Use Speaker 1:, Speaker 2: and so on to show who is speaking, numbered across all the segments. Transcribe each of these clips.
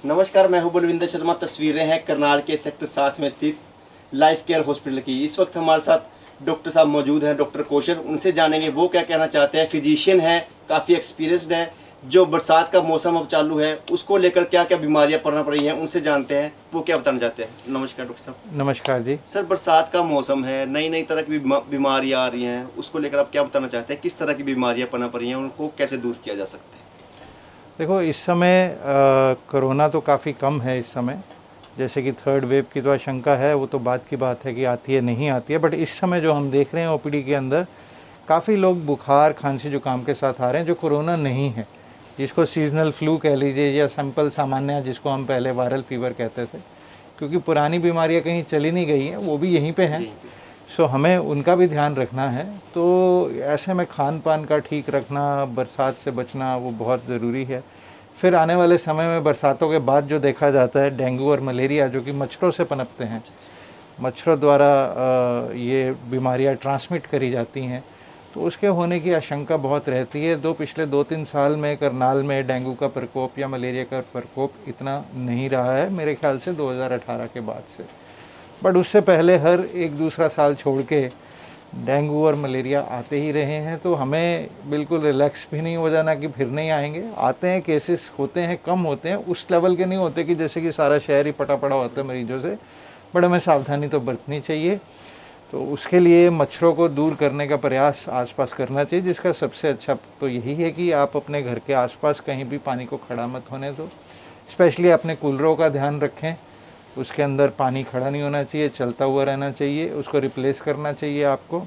Speaker 1: नमस्कार, मैं हूं बलविंदर शर्मा। तस्वीरें हैं करनाल के सेक्टर 7 में स्थित लाइफ केयर हॉस्पिटल की। इस वक्त हमारे साथ डॉक्टर साहब मौजूद हैं, डॉक्टर कौशल। उनसे जानेंगे वो क्या कहना चाहते हैं। फिजिशियन हैं, काफ़ी एक्सपीरियंसड है। जो बरसात का मौसम अब चालू है उसको लेकर क्या क्या बीमारियां पड़ना पड़ रही हैं, उनसे जानते हैं वो क्या बताना चाहते हैं। नमस्कार डॉक्टर साहब।
Speaker 2: नमस्कार जी।
Speaker 1: सर, बरसात का मौसम है, नई नई तरह की बीमारियां आ रही हैं, उसको लेकर आप क्या बताना चाहते हैं। किस तरह की बीमारियां पनप पड़ रही हैं, उनको कैसे दूर किया जा सकता है।
Speaker 2: देखो, इस समय कोरोना तो काफ़ी कम है इस समय। जैसे कि थर्ड वेव की तो आशंका है, वो तो बात की बात है कि आती है नहीं आती है। बट इस समय जो हम देख रहे हैं ओपीडी के अंदर काफ़ी लोग बुखार खांसी जुकाम के साथ आ रहे हैं जो कोरोना नहीं है, जिसको सीजनल फ्लू कह लीजिए या सिंपल सामान्य, जिसको हम पहले वायरल फीवर कहते थे। क्योंकि पुरानी बीमारियां कहीं चली नहीं गई हैं, वो भी यहीं पे हैं। सो हमें उनका भी ध्यान रखना है। तो ऐसे में खान पान का ठीक रखना, बरसात से बचना, वो बहुत ज़रूरी है। फिर आने वाले समय में बरसातों के बाद जो देखा जाता है डेंगू और मलेरिया, जो कि मच्छरों से पनपते हैं, मच्छरों द्वारा ये बीमारियां ट्रांसमिट करी जाती हैं, तो उसके होने की आशंका बहुत रहती है। पिछले 2-3 साल में करनाल में डेंगू का प्रकोप या मलेरिया का प्रकोप इतना नहीं रहा है, मेरे ख्याल से 2018 के बाद से। बट उससे पहले हर एक दूसरा साल छोड़ के डेंगू और मलेरिया आते ही रहे हैं। तो हमें बिल्कुल रिलैक्स भी नहीं हो जाना कि फिर नहीं आएंगे। आते हैं, केसेस होते हैं, कम होते हैं, उस लेवल के नहीं होते कि जैसे कि सारा शहर ही पटा पड़ा होता है मरीजों से। बट हमें सावधानी तो बरतनी चाहिए। तो उसके लिए मच्छरों को दूर करने का प्रयास आसपास करना चाहिए, जिसका सबसे अच्छा तो यही है कि आप अपने घर के आसपास कहीं भी पानी को खड़ा मत होने दो। स्पेशली अपने कूलरों का ध्यान रखें, उसके अंदर पानी खड़ा नहीं होना चाहिए, चलता हुआ रहना चाहिए, उसको रिप्लेस करना चाहिए आपको।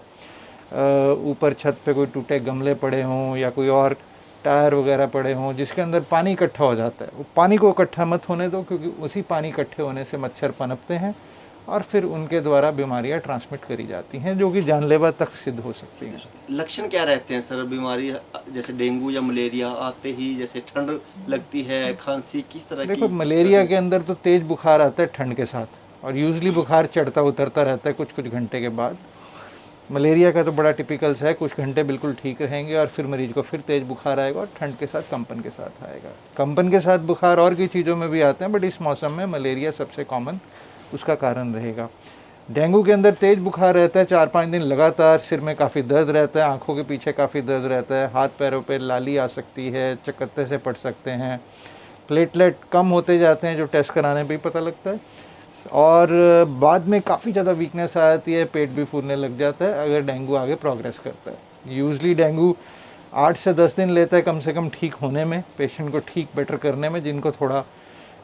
Speaker 2: ऊपर छत पे कोई टूटे गमले पड़े हों या कोई और टायर वगैरह पड़े हों जिसके अंदर पानी इकट्ठा हो जाता है, वो पानी को इकट्ठा मत होने दो, क्योंकि उसी पानी इकट्ठे होने से मच्छर पनपते हैं और फिर उनके द्वारा बीमारियां ट्रांसमिट करी जाती हैं, जो कि जानलेवा तक सिद्ध हो सकती हैं।
Speaker 1: लक्षण क्या रहते हैं सर बीमारी, जैसे डेंगू या मलेरिया आते ही जैसे ठंड लगती है, खांसी, किस तरह की?
Speaker 2: देखो, मलेरिया के अंदर तो तेज बुखार आता है ठंड के साथ, और यूजली बुखार चढ़ता उतरता रहता है कुछ कुछ घंटे के बाद। मलेरिया का तो बड़ा टिपिकल सा है, कुछ घंटे बिल्कुल ठीक रहेंगे और फिर मरीज को फिर तेज बुखार आएगा और ठंड के साथ कंपन के साथ आएगा। कंपन के साथ बुखार और की चीज़ों में भी आते हैं, बट इस मौसम में मलेरिया सबसे कॉमन उसका कारण रहेगा। डेंगू के अंदर तेज बुखार रहता है 4-5 दिन लगातार, सिर में काफ़ी दर्द रहता है, आंखों के पीछे काफ़ी दर्द रहता है, हाथ पैरों पे लाली आ सकती है, चकत्ते से पड़ सकते हैं, प्लेटलेट कम होते जाते हैं जो टेस्ट कराने पे ही पता लगता है, और बाद में काफ़ी ज़्यादा वीकनेस आ जाती है, पेट भी फूलने लग जाता है अगर डेंगू आगे प्रोग्रेस करता है। यूजली डेंगू 8 से 10 दिन लेता है कम से कम ठीक होने में, पेशेंट को ठीक बेटर करने में, जिनको थोड़ा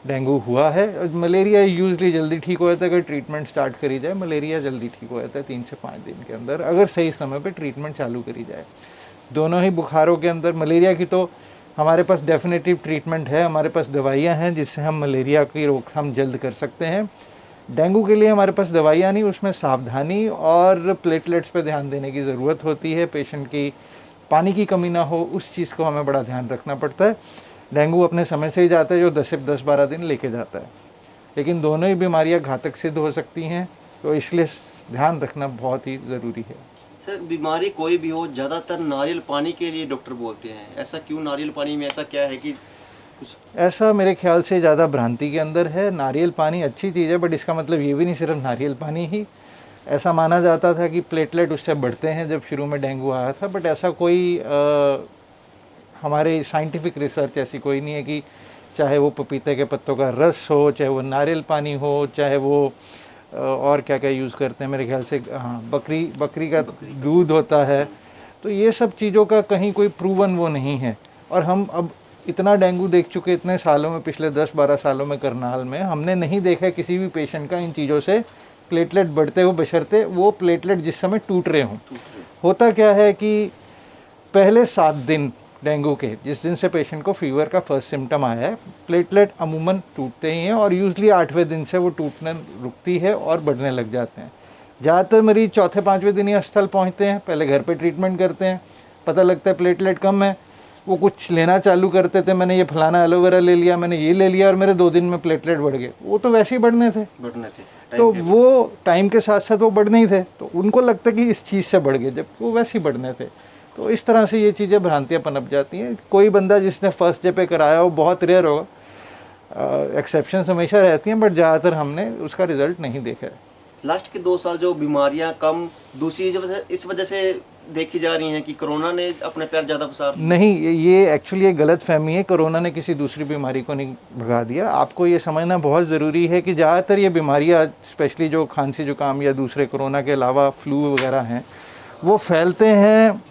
Speaker 2: डेंगू हुआ है। मलेरिया यूजली जल्दी ठीक हो जाता है, अगर ट्रीटमेंट स्टार्ट करी जाए मलेरिया जल्दी ठीक हो जाता है 3 से 5 दिन के अंदर, अगर सही समय पर ट्रीटमेंट चालू करी जाए। दोनों ही बुखारों के अंदर मलेरिया की तो हमारे पास डेफिनेटिव ट्रीटमेंट है, हमारे पास दवाइयाँ हैं जिससे हम मलेरिया की रोकथाम जल्द कर सकते हैं। डेंगू के लिए हमारे पास दवाइयाँ नहीं, उसमें सावधानी और प्लेटलेट्स पे ध्यान देने की ज़रूरत होती है। पेशेंट की पानी की कमी ना हो, उस चीज़ को हमें बड़ा ध्यान रखना पड़ता है। डेंगू अपने समय से ही जाता है, जो 10-12 दिन लेके जाता है, लेकिन दोनों ही बीमारियां घातक सिद्ध हो सकती हैं, तो इसलिए ध्यान रखना बहुत ही ज़रूरी है।
Speaker 1: सर, बीमारी कोई भी हो, ज़्यादातर नारियल पानी के लिए डॉक्टर बोलते हैं, ऐसा क्यों? नारियल पानी में ऐसा क्या है कि कुछ?
Speaker 2: ऐसा मेरे ख्याल से ज़्यादा भ्रांति के अंदर है। नारियल पानी अच्छी चीज़ है, बट इसका मतलब ये भी नहीं सिर्फ नारियल पानी ही। ऐसा माना जाता था कि प्लेटलेट उससे बढ़ते हैं जब शुरू में डेंगू आया था, बट ऐसा कोई हमारे साइंटिफिक रिसर्च ऐसी कोई नहीं है कि चाहे वो पपीते के पत्तों का रस हो, चाहे वो नारियल पानी हो, चाहे वो और क्या क्या यूज़ करते हैं, मेरे ख्याल से हाँ बकरी का दूध होता है। तो ये सब चीज़ों का कहीं कोई प्रूवन वो नहीं है। और हम अब इतना डेंगू देख चुके इतने सालों में, पिछले 10-12 सालों में करनाल में हमने नहीं देखा है किसी भी पेशेंट का इन चीज़ों से प्लेटलेट बढ़ते हो, बशर्ते वो प्लेटलेट जिस समय टूट रहे हों। होता क्या है कि पहले 7 दिन डेंगू के, जिस दिन से पेशेंट को फीवर का फर्स्ट सिम्टम आया है, प्लेटलेट अमूमन टूटते ही हैं और यूजली 8वें दिन से वो टूटने रुकती है और बढ़ने लग जाते हैं। ज़्यादातर मरीज 4-5वें दिन ही अस्पताल पहुँचते हैं, पहले घर पे ट्रीटमेंट करते हैं, पता लगता है प्लेटलेट कम है, वो कुछ लेना चालू करते थे, मैंने ये फलाना एलोवेरा ले लिया, मैंने ये ले लिया और मेरे 2 दिन में प्लेटलेट बढ़ गए। वो तो वैसे ही बढ़ने थे, तो वो टाइम के साथ साथ वो बढ़ने ही थे, तो उनको लगता कि इस चीज़ से बढ़ गए, जब वो वैसे ही बढ़ने थे। तो इस तरह से ये चीज़ें भ्रांतियाँ पनप जाती हैं। कोई बंदा जिसने फर्स्ट डे पे कराया वो बहुत रेयर होगा, एक्सेप्शंस हमेशा रहती हैं, बट ज़्यादातर हमने उसका रिजल्ट नहीं देखा है।
Speaker 1: लास्ट के 2 साल जो बीमारियां कम, दूसरी इस वजह से देखी जा रही हैं कि कोरोना ने अपने पैर ज़्यादा पसार लिए।
Speaker 2: नहीं, ये एक्चुअली एक गलत फहमी है। कोरोना ने किसी दूसरी बीमारी को नहीं भगा दिया। आपको ये समझना बहुत ज़रूरी है कि ज़्यादातर ये बीमारियाँ, स्पेशली जो खांसी जुकाम या दूसरे कोरोना के अलावा फ्लू वगैरह हैं, वो फैलते हैं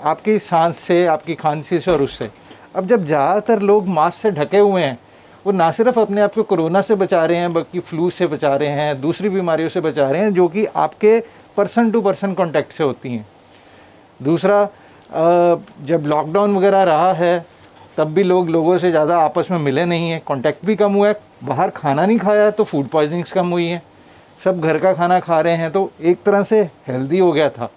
Speaker 2: आपकी सांस से, आपकी खांसी से और उससे। अब जब ज़्यादातर लोग मास्क से ढके हुए हैं, वो ना सिर्फ अपने आप को कोरोना से बचा रहे हैं, बल्कि फ्लू से बचा रहे हैं, दूसरी बीमारियों से बचा रहे हैं, जो कि आपके पर्सन टू पर्सन कॉन्टैक्ट से होती हैं। दूसरा, जब लॉकडाउन वगैरह रहा है, तब भी लोगों से ज़्यादा आपस में मिले नहीं हैं, कॉन्टैक्ट भी कम हुआ है, बाहर खाना नहीं खाया तो फूड पॉइजनिंग्स कम हुई हैं, सब घर का खाना खा रहे हैं, तो एक तरह से हेल्दी हो गया था।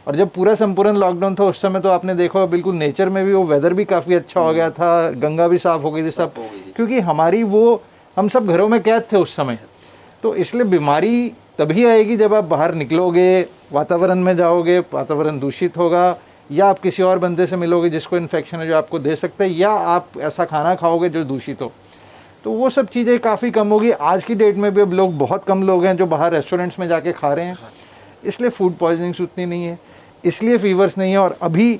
Speaker 2: और जब पूरा संपूर्ण लॉकडाउन था उस समय तो आपने देखा बिल्कुल नेचर में भी वो वेदर भी काफ़ी अच्छा हो गया था, गंगा भी साफ़ हो गई थी, सब, क्योंकि हम सब घरों में कैद थे उस समय। तो इसलिए बीमारी तभी आएगी जब आप बाहर निकलोगे, वातावरण में जाओगे, वातावरण दूषित होगा, या आप किसी और बंदे से मिलोगे जिसको इन्फेक्शन है जो आपको दे सकता है, या आप ऐसा खाना खाओगे जो दूषित हो, तो वो सब चीज़ें काफ़ी कम होगी। आज की डेट में भी अब बहुत कम लोग हैं जो बाहर रेस्टोरेंट्स में जाके खा रहे हैं, इसलिए फूड पॉइजनिंग्स उतनी नहीं है, इसलिए फीवर्स नहीं है। और अभी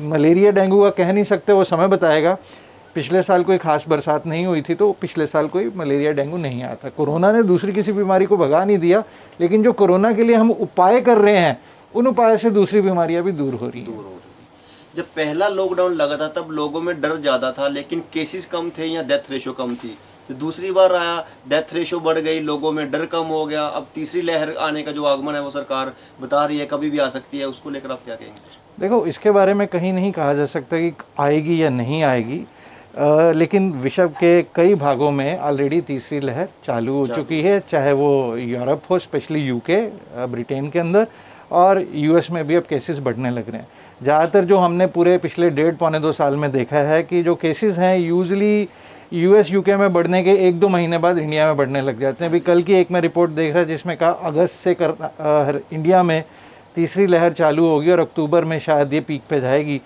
Speaker 2: मलेरिया डेंगू का कह नहीं सकते, वो समय बताएगा। पिछले साल कोई खास बरसात नहीं हुई थी तो पिछले साल कोई मलेरिया डेंगू नहीं आया था। कोरोना ने दूसरी किसी बीमारी को भगा नहीं दिया, लेकिन जो कोरोना के लिए हम उपाय कर रहे हैं, उन उपाय से दूसरी बीमारियां भी दूर हो रही हैं।
Speaker 1: जब पहला लॉकडाउन लगा था तब लोगों में डर ज़्यादा था, लेकिन केसेस कम थे या डेथ रेशो कम थी। तो दूसरी बार आया, डेथ रेशो बढ़ गई, लोगों में डर कम हो गया। अब तीसरी लहर आने का जो आगमन है वो सरकार बता रही है कभी भी आ सकती है, उसको लेकर आप क्या कहेंगे सर?
Speaker 2: देखो, इसके बारे में कहीं नहीं कहा जा सकता कि आएगी या नहीं आएगी, लेकिन विश्व के कई भागों में ऑलरेडी तीसरी लहर चालू हो चुकी है, चाहे वो यूरोप हो, स्पेशली यूके, ब्रिटेन के अंदर, और यूएस में भी अब केसेस बढ़ने लग रहे हैं। ज़्यादातर जो हमने पूरे पिछले 1.5-2 साल में देखा है कि जो केसेस हैं यूजली यूएस यूके में बढ़ने के 1-2 महीने बाद इंडिया में बढ़ने लग जाते हैं। अभी कल की एक मैं रिपोर्ट देख रहा जिसमें कहा अगस्त से इंडिया में तीसरी लहर चालू होगी और अक्टूबर में शायद ये पीक पे जाएगी।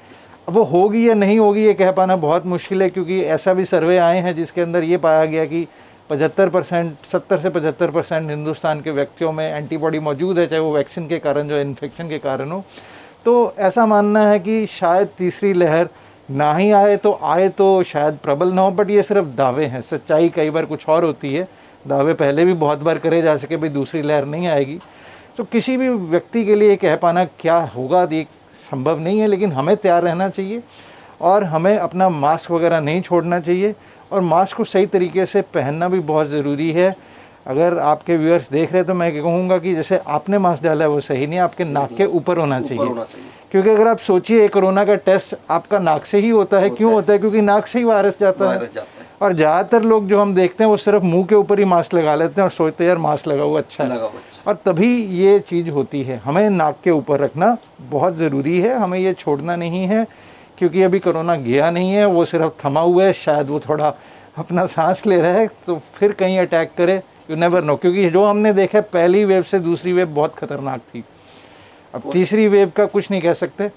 Speaker 2: अब वो होगी या नहीं होगी ये कह पाना बहुत मुश्किल है, क्योंकि ऐसा भी सर्वे आए हैं जिसके अंदर ये पाया गया कि 75%, 70 से 75% हिंदुस्तान के व्यक्तियों में एंटीबॉडी मौजूद है, चाहे वो वैक्सीन के कारण जो इन्फेक्शन के कारण हो। तो ऐसा मानना है कि शायद तीसरी लहर ना ही आए तो शायद प्रबल ना हो, बट ये सिर्फ दावे हैं, सच्चाई कई बार कुछ और होती है। दावे पहले भी बहुत बार करे जा सके भाई दूसरी लहर नहीं आएगी, तो किसी भी व्यक्ति के लिए कह पाना क्या होगा ये संभव नहीं है। लेकिन हमें तैयार रहना चाहिए और हमें अपना मास्क वगैरह नहीं छोड़ना चाहिए, और मास्क को सही तरीके से पहनना भी बहुत ज़रूरी है। अगर आपके व्यूअर्स देख रहे हैं तो मैं कहूँगा कि जैसे आपने मास्क डाला है वो सही नहीं, आपके नाक के ऊपर होना चाहिए। क्योंकि अगर आप सोचिए कोरोना का टेस्ट आपका नाक से ही होता है। क्यों होता है? क्योंकि नाक से ही वायरस जाता है। और ज़्यादातर लोग जो हम देखते हैं वो सिर्फ मुंह के ऊपर ही मास्क लगा लेते हैं और सोचते हैं यार मास्क लगा हुआ अच्छा है, और तभी ये चीज़ होती है। हमें नाक के ऊपर रखना बहुत ज़रूरी है, हमें ये छोड़ना नहीं है, क्योंकि अभी कोरोना गया नहीं है, वो सिर्फ थमा हुआ है। शायद वो थोड़ा अपना सांस ले रहा है तो फिर कहीं अटैक करे, यू नेवर नो। क्योंकि जो हमने देखा पहली वेव से दूसरी वेव बहुत खतरनाक थी। अब तीसरी वेव का कुछ नहीं कह सकते,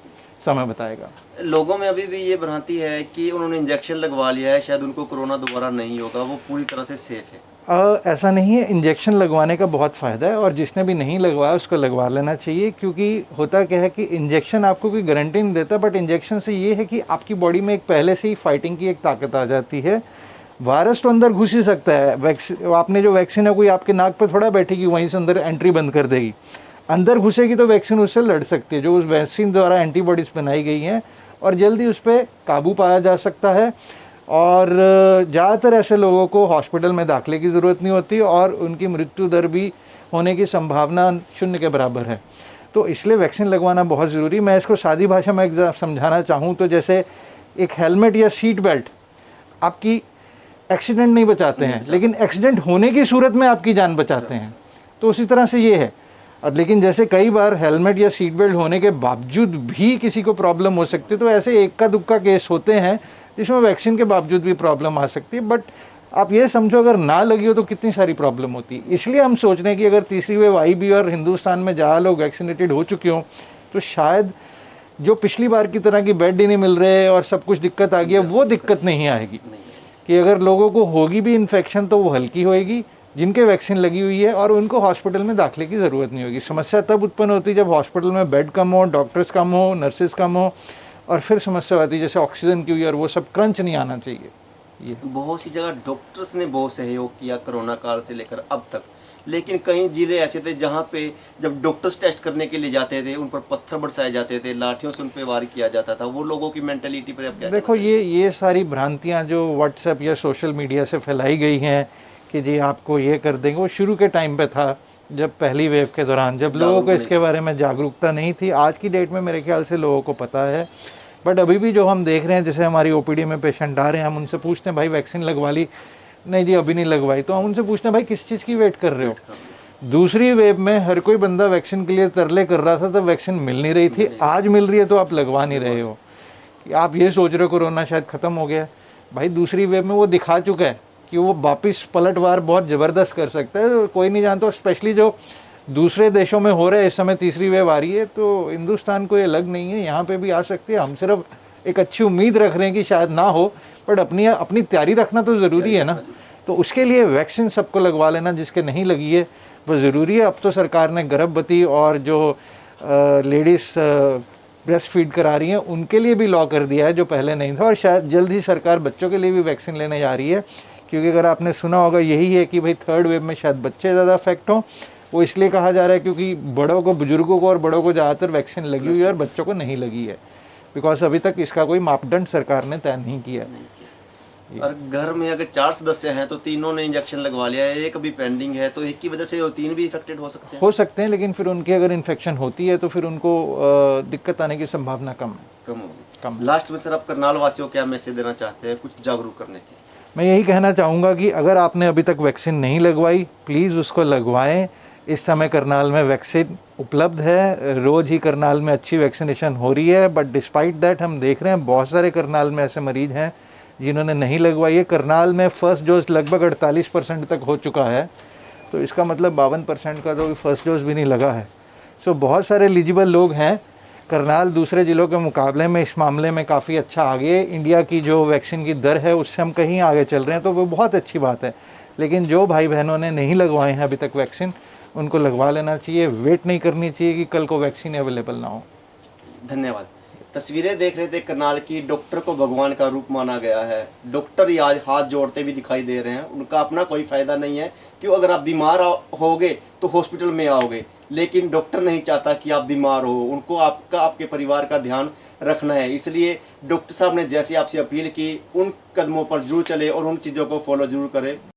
Speaker 2: समय बताएगा।
Speaker 1: लोगों में अभी भी ये भ्रांति है कि उन्होंने इंजेक्शन लगवा लिया है, शायद उनको कोरोना दोबारा नहीं होगा, वो पूरी तरह से सेफ है।
Speaker 2: ऐसा नहीं है, इंजेक्शन लगवाने का बहुत फ़ायदा है और जिसने भी नहीं लगवाया उसको लगवा लेना चाहिए। क्योंकि होता क्या है कि इंजेक्शन आपको कोई गारंटी नहीं देता, बट इंजेक्शन से ये है कि आपकी बॉडी में एक पहले से ही फाइटिंग की एक ताकत आ जाती है। वायरस तो अंदर घुस ही सकता है, आपने जो वैक्सीन है कोई आपके नाक पर थोड़ा बैठेगी वहीं से अंदर एंट्री बंद कर देगी। अंदर घुसेगी तो वैक्सीन उससे लड़ सकती है, जो उस वैक्सीन द्वारा एंटीबॉडीज़ बनाई गई हैं, और जल्दी उस पर काबू पाया जा सकता है। और ज़्यादातर ऐसे लोगों को हॉस्पिटल में दाखिले की ज़रूरत नहीं होती और उनकी मृत्यु दर भी होने की संभावना 0 के बराबर है। तो इसलिए वैक्सीन लगवाना बहुत ज़रूरी। मैं इसको सादी भाषा में समझाना चाहूँ तो जैसे एक हेलमेट या सीट बेल्ट आपकी एक्सीडेंट नहीं बचाते हैं, लेकिन एक्सीडेंट होने की सूरत में आपकी जान बचाते हैं। तो उसी तरह से ये है। और लेकिन जैसे कई बार हेलमेट या सीट बेल्ट होने के बावजूद भी किसी को प्रॉब्लम हो सकती है, तो ऐसे एक का दुक्का केस होते हैं जिसमें वैक्सीन के बावजूद भी प्रॉब्लम आ सकती है। बट आप ये समझो अगर ना लगी हो तो कितनी सारी प्रॉब्लम होती है। इसलिए हम सोच रहे हैं कि अगर तीसरी वेव आई भी और हिंदुस्तान में जहाँ लोग वैक्सीनेटेड हो चुके हों, तो शायद जो पिछली बार की तरह की बेड ही नहीं मिल रहे और सब कुछ दिक्कत आ गई है, वो दिक्कत नहीं आएगी। कि अगर लोगों को होगी भी इन्फेक्शन तो वो हल्की होएगी, जिनके वैक्सीन लगी हुई है, और उनको हॉस्पिटल में दाखिले की ज़रूरत नहीं होगी। समस्या तब उत्पन्न होती है जब हॉस्पिटल में बेड कम हो, डॉक्टर्स कम हो, नर्सेज कम हो, और फिर समस्या आती है जैसे ऑक्सीजन की हुई, और वो सब क्रंच नहीं आना चाहिए। ये
Speaker 1: बहुत सी जगह डॉक्टर्स ने बहुत सहयोग किया कोरोना काल से लेकर अब तक, लेकिन कई जिले ऐसे थे जहां पे जब डॉक्टर्स टेस्ट करने के लिए जाते थे उन पर पत्थर बरसाए जाते थे, लाठियों से उन पर वार किया जाता था। वो लोगों की मेंटेलिटी पर अब क्या
Speaker 2: देखो, ये सारी भ्रांतियां जो व्हाट्सएप या सोशल मीडिया से फैलाई गई हैं कि जी आपको ये कर देंगे, वो शुरू के टाइम पे था, जब पहली वेव के दौरान, जब लोगों को इसके बारे में जागरूकता नहीं थी। आज की डेट में मेरे ख्याल से लोगों को पता है, बट अभी भी जो हम देख रहे हैं, जैसे हमारी ओपीडी में पेशेंट आ रहे हैं, हम उनसे पूछते हैं भाई वैक्सीन लगवा ली? नहीं जी अभी नहीं लगवाई। तो हम उनसे पूछते हैं भाई किस चीज़ की वेट कर रहे हो? दूसरी वेव में हर कोई बंदा वैक्सीन के लिए तरले कर रहा था, तब वैक्सीन मिल नहीं रही थी, आज मिल रही है तो आप लगवा नहीं रहे हो। आप ये सोच रहे हो कोरोना शायद ख़त्म हो गया। भाई दूसरी वेव में वो दिखा चुका है कि वो वापस पलटवार बहुत ज़बरदस्त कर सकता है, तो कोई नहीं जानता। स्पेशली जो दूसरे देशों में हो रहा है इस समय, तीसरी वेव आ रही है, तो हिंदुस्तान को ये लग नहीं है, यहाँ पे भी आ सकती है। हम सिर्फ एक अच्छी उम्मीद रख रहे हैं कि शायद ना हो, बट अपनी तैयारी रखना तो ज़रूरी है ना। तो उसके लिए वैक्सीन सबको लगवा लेना, जिसके नहीं लगी है वो ज़रूरी है। अब तो सरकार ने गर्भवती और जो लेडीज़ ब्रेस्ट फीड करा रही हैं उनके लिए भी लॉ कर दिया है, जो पहले नहीं था, और शायद जल्द ही सरकार बच्चों के लिए भी वैक्सीन लेने जा रही है। क्योंकि अगर आपने सुना होगा, यही है कि भाई थर्ड वेव में शायद बच्चे ज़्यादा अफेक्ट हों। वो इसलिए कहा जा रहा है क्योंकि बड़ों को, बुजुर्गों को और बड़ों को ज़्यादातर वैक्सीन लगी हुई है और बच्चों को नहीं लगी है, बिकॉज अभी तक इसका कोई मापदंड सरकार ने तय नहीं किया।
Speaker 1: और घर में अगर 4 सदस्य हैं तो तीनों ने इंजेक्शन लगवा लिया है, एक अभी पेंडिंग है, तो एक की वजह से वो 3 भी इफेक्टेड हो सकते हैं।
Speaker 2: लेकिन फिर उनकी अगर इन्फेक्शन होती है तो फिर उनको दिक्कत आने की संभावना कम
Speaker 1: होगी। लास्ट में सर आप करनाल वासियों को क्या मैसेज देना चाहते हैं कुछ जागरूक करने की?
Speaker 2: मैं यही कहना चाहूँगा कि अगर आपने अभी तक वैक्सीन नहीं लगवाई, प्लीज़ उसको लगवाएं। इस समय करनाल में वैक्सीन उपलब्ध है, रोज़ ही करनाल में अच्छी वैक्सीनेशन हो रही है, बट डिस्पाइट दैट हम देख रहे हैं बहुत सारे करनाल में ऐसे मरीज हैं जिन्होंने नहीं लगवाई है। करनाल में फर्स्ट डोज लगभग 48% तक हो चुका है, तो इसका मतलब 52% का तो फर्स्ट डोज भी नहीं लगा है। सो बहुत सारे एलिजिबल लोग हैं। करनाल दूसरे ज़िलों के मुकाबले में इस मामले में काफ़ी अच्छा आगे है। इंडिया की जो वैक्सीन की दर है उससे हम कहीं आगे चल रहे हैं, तो वो बहुत अच्छी बात है। लेकिन जो भाई बहनों ने नहीं लगवाए हैं अभी तक वैक्सीन, उनको लगवा लेना चाहिए। वेट नहीं करनी चाहिए कि कल को वैक्सीन अवेलेबल ना हो।
Speaker 1: धन्यवाद। तस्वीरें देख रहे थे करनाल की। डॉक्टर को भगवान का रूप माना गया है। डॉक्टर ही आज हाथ जोड़ते भी दिखाई दे रहे हैं। उनका अपना कोई फायदा नहीं है, क्यों अगर आप बीमार होगे तो हॉस्पिटल में आओगे, लेकिन डॉक्टर नहीं चाहता कि आप बीमार हो। उनको आपका, आपके परिवार का ध्यान रखना है। इसलिए डॉक्टर साहब ने जैसे आपसे अपील की, उन कदमों पर जरूर चले और उन चीज़ों को फॉलो जरूर करें।